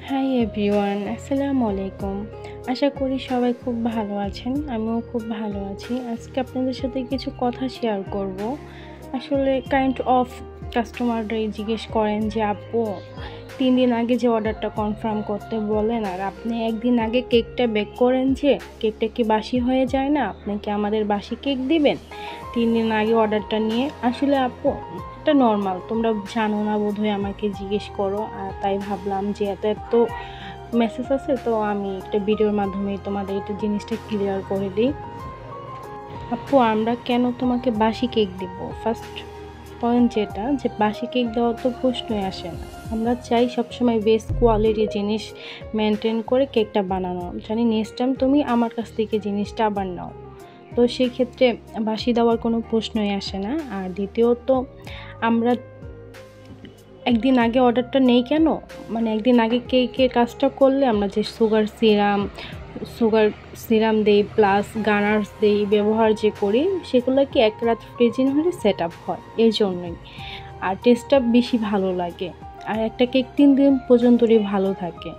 Hi everyone, আসসালামু আলাইকুম। আশা করি সবাই খুব ভালো আছেন। আমিও খুব ভালো আছি। আজকে আপনাদের সাথে কিছু কথা শেয়ার করব। আসলে কাইন্ড অফ কাস্টমাররাই জিজ্ঞেস করেন যে আপু 3 দিন আগে যে অর্ডারটা কনফার্ম করতে বলেন আর আপনি একদিন আগে কেকটা বেক করেন, যে কেকটা কি বাসি হয়ে যায় না? আপনি কি আমাদের বাসি কেক দিবেন 3 দিন আগে অর্ডারটা নিয়ে? আসলে আপু এটা নর্মাল, তোমরা জানো না বোধহয়, আমাকে জিজ্ঞেস করো। আর তাই ভাবলাম যে এত এত মেসেজ আছে, তো আমি একটা ভিডিওর মাধ্যমে তোমাদের এটা জিনিসটা ক্লিয়ার করে দিই। আপু আমরা কেন তোমাকে বাসি কেক দিব? ফার্স্ট পয়েন্ট যেটা, যে বাসি কেক দেওয়ার তো প্রশ্নই আসে না। আমরা চাই সবসময় বেস্ট কোয়ালিটি জিনিস মেনটেন করে কেকটা বানানো, জানি নেক্সট টাইম তুমি আমার কাছ থেকে জিনিসটা আবার নাও। তো সেই ক্ষেত্রে বাসি দেওয়ার কোনো প্রশ্নই আসে না। আর দ্বিতীয়ত, আমরা একদিন আগে অর্ডারটা নেই কেন, মানে একদিন আগে কেকের কাজটা করলে আমরা যে সুগার সিরাম দেই প্লাস গানার্স দেই ব্যবহার যে করি, সেগুলো কি এক রাত ফ্রিজিং হলে সেট আপ হয়, এই জন্যই। আর টেস্টটা বেশি ভালো লাগে, আর একটা কেক 3 দিন পর্যন্তই ভালো থাকে।